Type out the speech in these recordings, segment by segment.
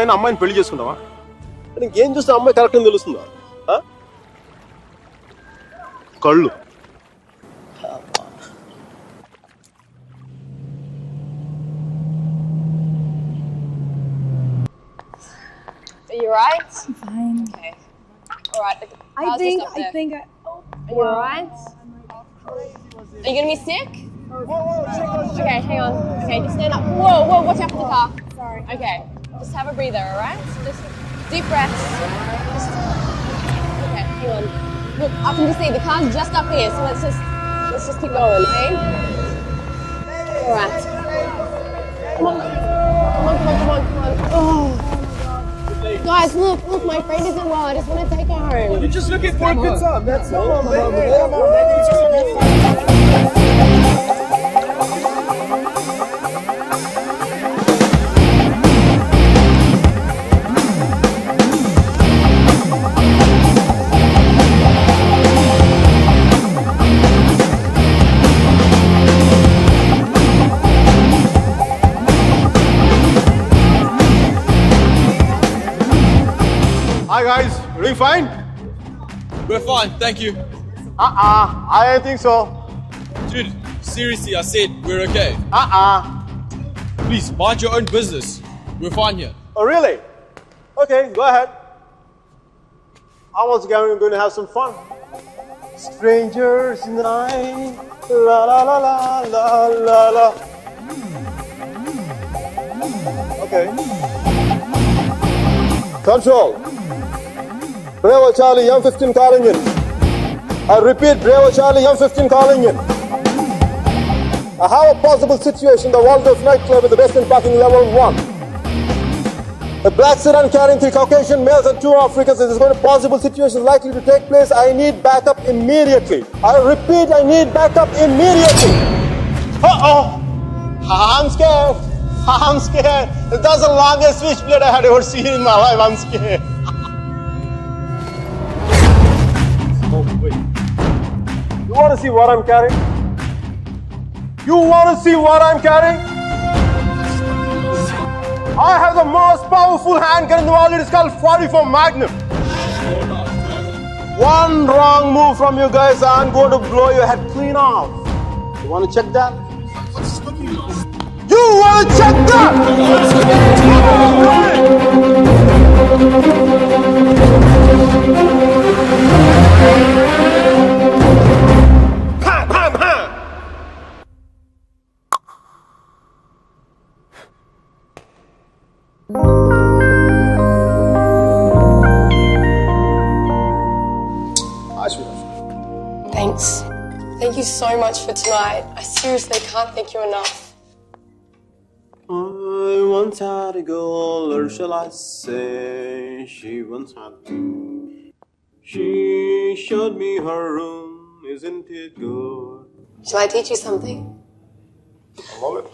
ఉన్నాయని అమ్మాయిని పెళ్లి చేసుకుంటావా? ఇంకేం చూస్తే అమ్మాయి కరెక్ట్ అని తెలుస్తుందా? కళ్ళు. Are you alright? I'm fine. Okay. Alright. I think. Are you alright? Are you gonna be sick? Okay, hang on. Okay, just stand up. Whoa, watch out for the car. Sorry. Okay, just have a breather, alright? Just deep breaths. Okay, hang on. Look, I can just see the car's just up here, so let's just keep going, okay? Alright. Come on. Oh. Guys, look, my friend isn't well. I just want to take her home. You're just looking for a good time. That's all. Come on, baby. Hi guys, you doing fine? We're fine, thank you. I don't think so. Dude, seriously, I said we're okay. Please, mind your own business. We're fine here. Oh really? Okay, go ahead. I was going to have some fun. Strangers in the night, la la la la la la la. Okay. Control. Bravo Charlie, M15 calling in. I repeat, Bravo Charlie, M15 calling in. I have a possible situation, the Waldorf nightclub at the Western Parking Level 1. A black sedan carrying 3 Caucasian males and 2 Africans. There is going to possible situation likely to take place. I need backup immediately. I repeat, I need backup immediately. Uh-oh. I'm scared. That's the longest switchblade I had ever seen in my life. I'm scared. Oh, wait. You want to see what I'm carrying? I have the most powerful handgun in the world. It is called 44 Magnum. One wrong move from you guys, I'm going to blow your head clean off. You want to check that? You want to check that? Thanks. Thank you so much for tonight. I seriously can't thank you enough. I once had a girl, or shall I say, she once had me. She showed me her room, isn't it good? Shall I teach you something? I love it.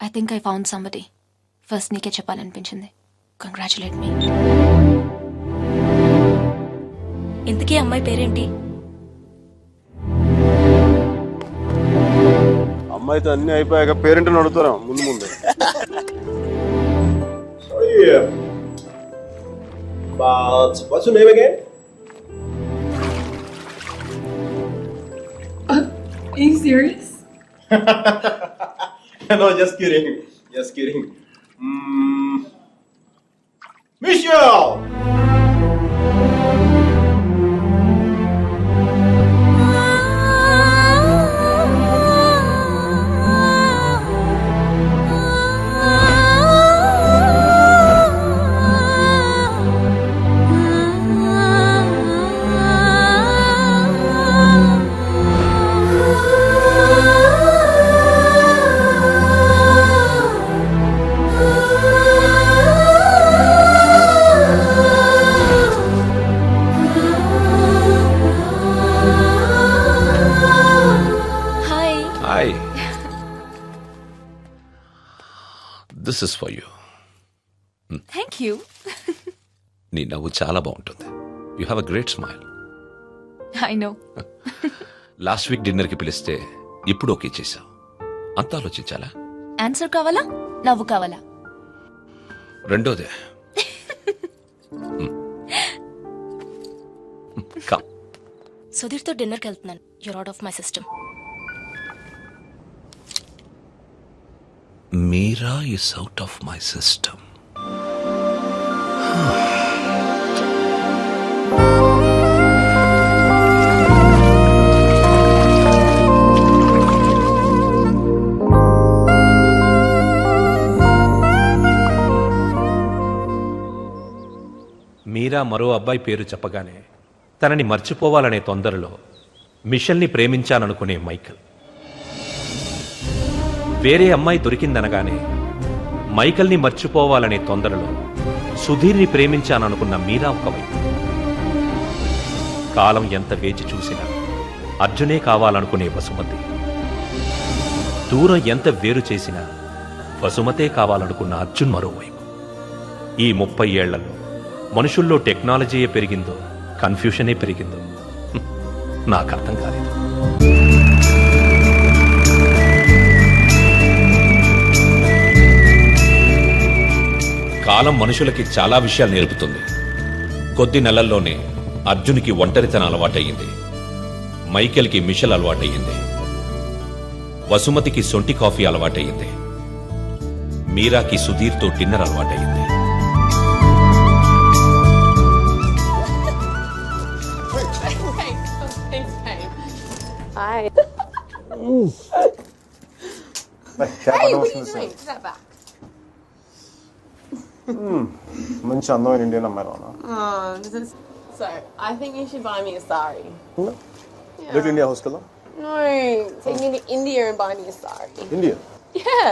I think I found somebody. First నీకే చెప్పాలనిపించింది. Congratulate me. ఇంతకీ అమ్మాయి పేరేంటి? అమ్మాయితో అన్ని అయిపోయాక పేరెంట్ని అడుగుతారా ముందు But what's your name again? Are you serious? No, just kidding. Michelle! This is for you. Thank you. నీ నవ్వు చాలా బాగుంటుంది. You have a great smile. I know. Last week డిన్నర్కి పిలిస్తే ఇప్పుడు ఓకే చేశావు. అంత ఆలోచించాలా? ఆన్సర్ కావాలా, నవ్వు కావాలా? రెండోదే. Come. సుధీర్తో డిన్నర్కి వెళ్తున్నాను. Your out of my system. Meera is out of my system. Meera మరో అబ్బాయి పేరు చెప్పగానే తనని మర్చిపోవాలనే తొందరలో మిషల్ని ప్రేమించాననుకునే మైకల్. వేరే అమ్మాయి దొరికిందనగానే మైకల్ని మర్చిపోవాలనే తొందరలో సుధీర్ని ప్రేమించాననుకున్న మీరా ఒకవైపు. కాలం ఎంత వేచి చూసినా అర్జునే కావాలనుకునే వసుమతి. దూరం ఎంత వేరు చేసినా వసుమతే కావాలనుకున్న అర్జున్ మరోవైపు. ఈ 30 ఏళ్లలో మనుషుల్లో టెక్నాలజీయే పెరిగిందో కన్ఫ్యూషనే పెరిగిందో నాకు అర్థం కాలేదు. కాలం మనుషులకి చాలా విషయాలు నేర్పుతుంది. కొద్ది నెలల్లోనే అర్జున్కి ఒంటరితనం అలవాటయ్యింది, మైకేల్కి మిషల్ అలవాటయ్యింది, వసుమతికి సొంటి కాఫీ అలవాటయ్యింది, మీరాకి సుధీర్తో డిన్నర్ అలవాటయ్యింది. Hi. Hey, what are you doing? Put that back. మంచి అందమైన ఇండియన్ అమ్మాయి రానా? This is so. I think you should buy me a sari. Little India house కదా? No, take me to India and buy me a sari. India? Yeah.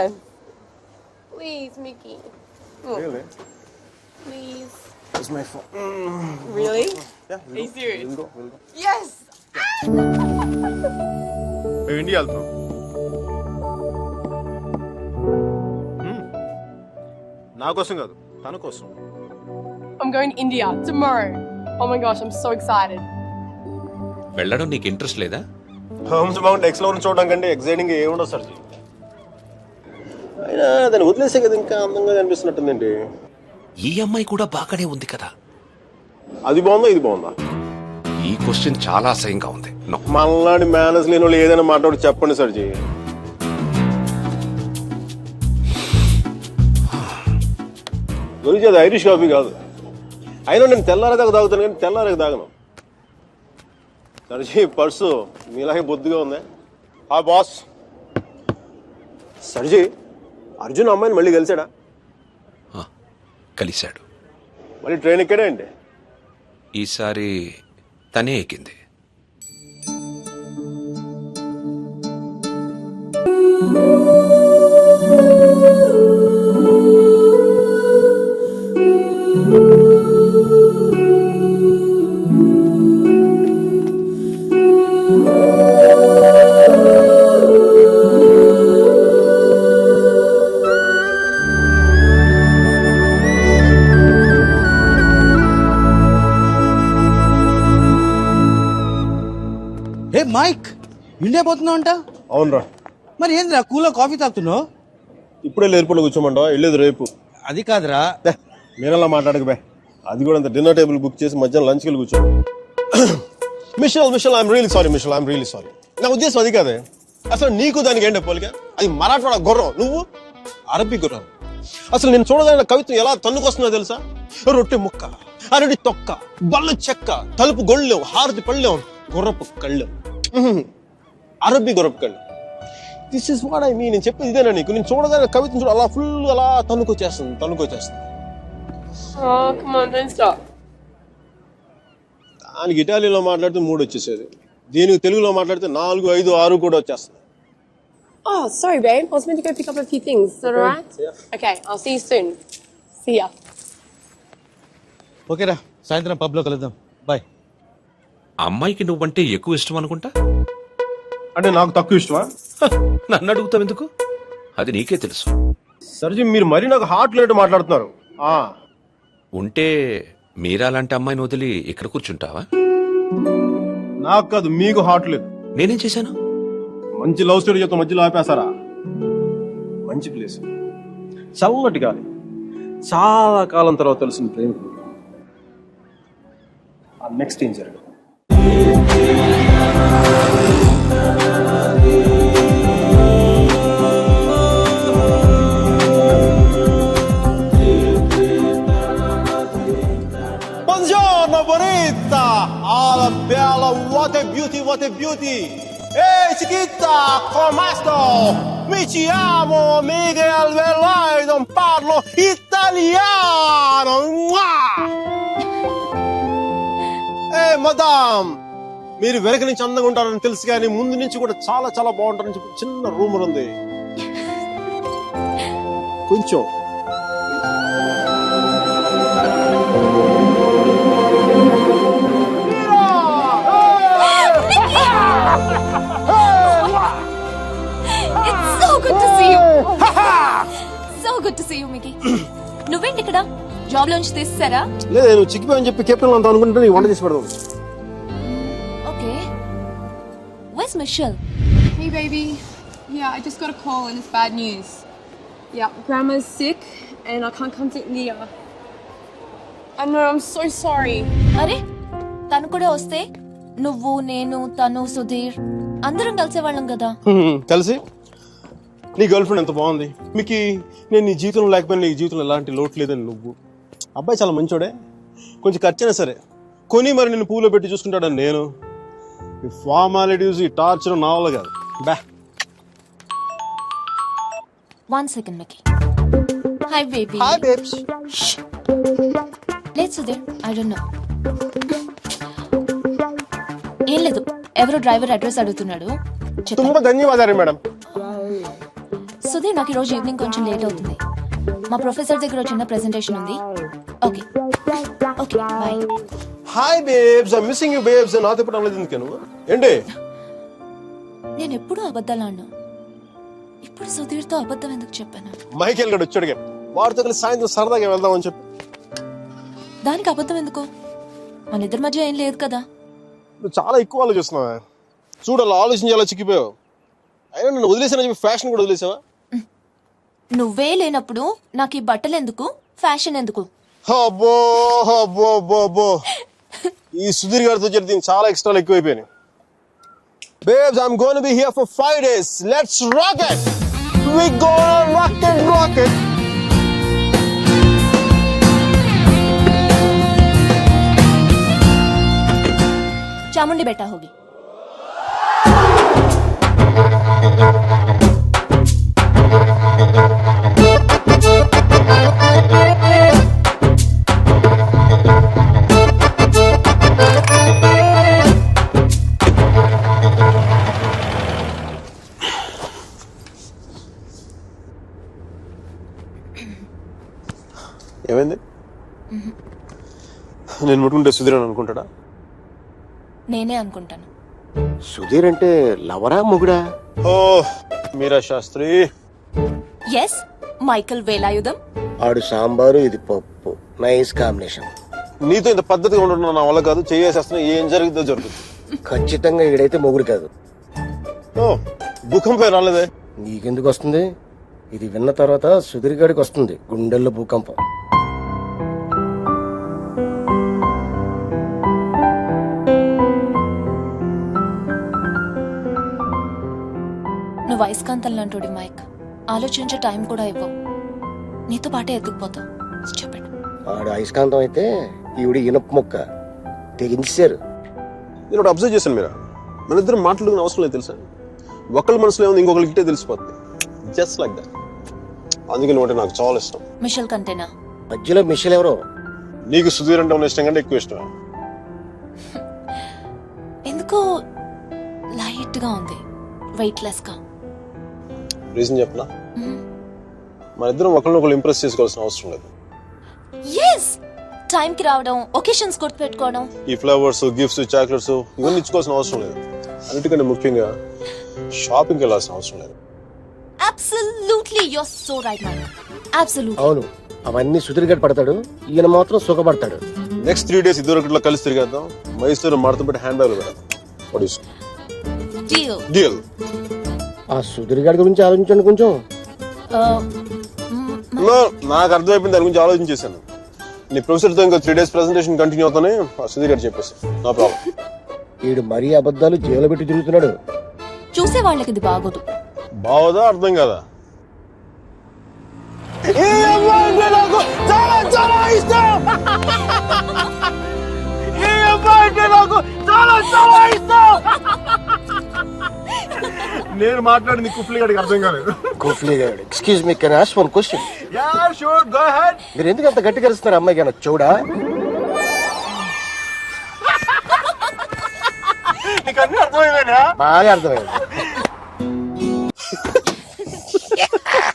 Please, Mickey. Really? Please. It's my phone. Really? Yeah. Are you serious? We'll go. Yes. మేము India వెళ్తాం. నా కోసం కాదు, తన కోసం. I'm going to India tomorrow. Oh my gosh, I'm so excited. వెళ్ళడం నీకు interest లేదా? హోమ్స్ మౌంట్ ఎక్స్ప్లోర్ చూడడం కంటే ఎక్సైటింగ్ ఏముండదు సార్. అయినా దాన్ని వదిలేసే కదా ఇంకా అందంగా కనిపిస్తున్నట్టుందండి. ఈ అమ్మాయి కూడా బాగానే ఉంది కదా. అది బాగుందా ఇది బాగుందా? ఈ క్వశ్చన్ చాలా అసహ్యంగా ఉంది. మళ్ళాడి మేనేజ్ లేని వాళ్ళు ఏదైనా మాట్లాడి చెప్పండి సర్జీ. గురించి అది ఐరిష్ కాఫీ కాదు. అయినా నేను తెల్లారేదాకా తాగుతాను కానీ తెల్లారేక తాగను. సర్జీ పర్సు మీలాగే బొద్దుగా ఉంది. బాస్ సర్జీ, అర్జున్ అమ్మాయిని మళ్ళీ కలిసాడా? కలిశాడు. మళ్ళీ ట్రైన్ ఎక్కాడా అండి? ఈసారి తనే ఎక్కింది. ఏ మైక్, ఇండియా పోతున్నావు అంట? అవునరా. మరి ఏంద్రా కూలో కాఫీ తాగుతున్నావు? ఇప్పుడే ఎయిర్పోర్ట్లో కూర్చోమంటావా? వెళ్ళేది రేపు. అది కాదురా. మీరలా మాట్లాడక బే. అది కూడా అంత డిన్నర్ టేబుల్ బుక్ చేసి మధ్యాహ్నం లంచ్కి వెళ్ళి కూర్చో. Mitchell I'm really sorry. Mitchell I'm really sorry. నా ఉద్దేశం అది కాదే. అసలు నీకు దానికి ఏంటో పోలిక? అది మరాఠవాడ గుర్రం, నువ్వు అరబ్బీ గుర్రం. అసలు నేను చూడదన్న కవిత్వం ఎలా తన్నుకొస్తుందో తెలుసా? రొట్టె ముక్క, అరటి తొక్క, బల్ల చెక్క, తలుపు గొళ్ళెం, హారతి పళ్ళెం, గుర్రపు కళ్ళెం, అరబ్బీ గుర్రపు కళ్ళెం. This is what I mean. నేను చెప్పేది ఇదేనా నీకు? నేను చూడదన్న కవిత్వం చూడ అలా ఫుల్ అలా తన్నుకొచ్చేస్తుంది. Oh, come on, don't stop. దానికి ఇటాలియన్లో మాట్లాడితే 3 వచ్చేసేది, దీనికి తెలుగులో మాట్లాడితే 4, 5, 6 కూడా వచ్చేస్తుంది. Oh, sorry, babe. I was meant to go pick up a few things. Is that alright? Yeah. Okay, I'll see you soon. See ya. ఓకేరా, సాయంత్రం పబ్లో కలుద్దాం. బాయ్. అమ్మాయికి నువ్వంటే ఎక్కువ ఇష్టం అనుకుంటా. అంటే నాకు తక్కువ ఇష్టమా? నన్ను అడుగుతావు ఎందుకు? అది నీకే తెలుసు. సర్జీ మీరు మరీ నాకు హార్ట్ లేట్ మాట్లాడుతున్నారు. ఉంటే మీరాలాంటి అమ్మాయిని వదిలి ఇక్కడ కూర్చుంటావా? నాకు కాదు, మీకు హార్ట్ లేదు. నేనేం చేశాను? మంచి లవ్ స్టోరీ చెప్తా మధ్యలో ఆపేస్తారా? మంచి ప్లేస్, చల్లటి గాలి, చాలా కాలం తర్వాత తెలిసిన ప్రేమికుడు. నెక్స్ట్ ఏం జరగదు. Buongiorno bonita, alla bella, what a beauty, what a beauty. Ehi chiquita, come sto? Mi chiamo Miguel Velay, non parlo italiano. మదాం, మీరు వెనక నుంచి అందంగా ఉంటారని తెలుసు కానీ ముందు నుంచి కూడా చాలా చాలా బాగుంటారని చెప్పి చిన్న రూమర్ ఉంది. కొంచెం It's so good to see you. So good to see you, Mickey. నువ్వేంటి ఇక్కడ? జాబ్ లోంచి తీస్తారా? లేదు, నువ్వు చిక్కిపోయని చెప్పి కెప్టెన్ అంతా అనుకుంటే నీకు వంట చేసి పెడదాం. Okay. Where's Michelle? Hey, baby. Yeah, I just got a call and it's bad news. Yeah, Grandma's sick and I can't come to India. I know, I'm so sorry. అరే, తను కూడా వస్తే నువ్వు, నేను, తను, సుధీర్ అందరం కలిసేవాళ్ళం కదా. కలిసి నీ గర్ల్ ఫ్రెండ్ ఎంత బాగుంది. మీకు నేను నీ జీవితంలో లేకపోయినా నీ జీవితంలో ఎలాంటి లోటు లేదని నువ్వు. అబ్బాయి చాలా మంచోడే, కొంచెం ఖర్చైనా సరే కొని మరి నేను పూలో పెట్టి చూసుకుంటాడని నేను. ఈ ఫార్మాలిటీస్, ఈ టార్చర్ నా వల్ల కాదు. బా. 1 second, Mickey. Hi, baby. Hi babes. లేదు సుధీర్, I don't know. ఏం లేదు, ఎవరో డ్రైవర్ అడ్రస్ అడుగుతున్నాడు. తుంబ ధన్యవాదాలు మేడం. సుధీర్, నాకు ఈరోజు ఈవినింగ్ కొంచెం లేట్ అవుతుంది. మా ప్రొఫెసర్ దగ్గర చిన్న ప్రెజెంటేషన్ ఉంది. Okay okay, bye. Hi babes, I missing you babes. నాతో ఇప్పుడు అనలేదు ఎందుకు నువ్వు? ఏంటి? నేను ఎప్పుడూ అబద్ధాలు ఆడను. ఇప్పుడు సుధీర్తో అబద్ధం ఎందుకు చెప్పాను? మైకేల్ గడు వచ్చాడుగా, వాడితో కలిసి సాయంత్రం సరదాగా వెళ్దామని చెప్పి. దానికి అబద్ధం ఎందుకు? మన ఇద్దరి మధ్య ఏం లేదు కదా. నువ్వు చాలా ఎక్కువ ఆలోచిస్తున్నావా? చూడు, అలా ఆలోచించి అలా చిక్కిపోయావు. అయినా నన్ను వదిలేసానని చెప్పి ఫ్యాషన్ కూడా వదిలేసావా? నువ్వే లేనప్పుడు నాకు ఈ బట్టలు ఎందుకు, ఫ్యాషన్ ఎందుకు? అబ్బో అబ్బో అబ్బో అబ్బో, ఈ సుధీర్ గారితో జరిగి చాలా ఎక్స్ట్రాలు ఎక్కువైపోయినాయి. Babes, I'm going to be here for 5 days. Let's rock it. We gonna rock it, rock it. Chamundi बेटा होगी. ఏమైంది? నేను ముట్టుకుంటే సుధీర్ అని అనుకుంటాడా? నేనే అనుకుంటాను. సుధీర్ అంటే లవరా మొగుడా? ఓ మీరా శాస్త్రి. Yes, Michael Velayudham. ఆడు సాంబారు, ఇది పప్పు. Nice combination. నీతో ఇంత పద్ధతిగా ఉండడం నా వల్ల కాదు. చేసేస్తున్నా, ఏం జరుగుతుందో జరుగుతుంది. ఖచ్చితంగా ఈడైతే మొగుడు కాదు. ఓ భూకంపం రాలేదే? నీకెందుకు వస్తుంది? ఇది విన్న తర్వాత సుధీర్ గారికి వస్తుంది గుండెల్లో భూకంపం. నువ్వు అయస్కాంతం లాంటి మైక్, ఆలోచించే టైం కూడా ఇవ్వవు. నీతో పాటే ఎత్తుకుపోతావు. చెప్పండి. ఆడు అయస్కాంతం అయితే ఈవిడ ఇనుప మొక్క తెగించారు. నేను ఒకటి అబ్జర్వ్ చేశాను మీరా, మన ఇద్దరు మాట్లాడుకునే అవసరం లేదు తెలుసా. ఒకళ్ళ మనసులో ఏముంది ఇంకొకరికి ఇట్టే తెలిసిపోతుంది. Just like that. అందుకే నువ్వు అంటే నాకు చాలా ఇష్టం. మిషల్ కంటేనా? మధ్యలో మిషల్ ఎవరో? నీకు సుధీర్ అంటే ఉన్న ఇష్టం కంటే ఎక్కువ ఇష్టం. ఎందుకో లైట్ గా ఉంది, వెయిట్ లెస్ గా. రీజన్ చెప్పనా? మన ఇద్దరం ఒకరినొకరు ఇంప్రెస్ చేసుకోవాల్సిన అవసరం లేదు. yes, టైం కి రావడం, ఒకేషన్స్ గుర్తు పెట్టుకోవడం, ఈ ఫ్లవర్స్, గిఫ్ట్స్, చాక్లెట్స్ ఇవన్నీ ఇచ్చుకోవాల్సిన అవసరం లేదు. అన్నిటికంటే ముఖ్యంగా షాపింగ్కి వెళ్ళాల్సిన అవసరం లేదు. Absolutely your so right Mike. Absolutely. అవును, అవన్నీ సుధీర్ గారు పడతాడు, ఈయన మాత్రం సుఖపడతాడు. నెక్స్ట్ 3 days ఇద్దరు కలిసి తిరిగేద్దాం. మైసూరు మడత పెట్టి హ్యాండ్ బ్యాగ్ పెడదాం. డీల్. డీల్. ఆ సుధీర్ గారి గురించి ఆలోచించండి కొంచెం. నాకు అర్థమైపోయింది, దాని గురించి ఆలోచించేశాను. నీ ప్రొఫెసర్తో ఇంకా 3 days ప్రెజెంటేషన్ కంటిన్యూ అవుతానే సుధీర్ గారు చెప్పేసి నో ప్రాబ్లం. వీడు మరీ అబద్ధాలు జైలు పెట్టి తిరుగుతున్నాడు. చూసే వాళ్ళకి ఇది బాగోదు. బావదా అర్థం కదా. ఈ అమ్మాయి అంటే నాకు చాలా చాలా ఇష్టం. ఈ అమ్మాయి అంటే నాకు చాలా చాలా ఇష్టం. నేను మాట్లాడింది కుఫ్లీ గారికి అర్థం కాలేదు. కుఫ్లీ గారు, excuse me, can I ask one question? Yeah sure, go ahead. మీరు ఎందుకు అంత గట్టిగా అరుస్తున్నారు? అమ్మాయికి ఏమన్నా చూడా? నీకు అన్నీ అర్థమైందా? బాగా అర్థమైంది.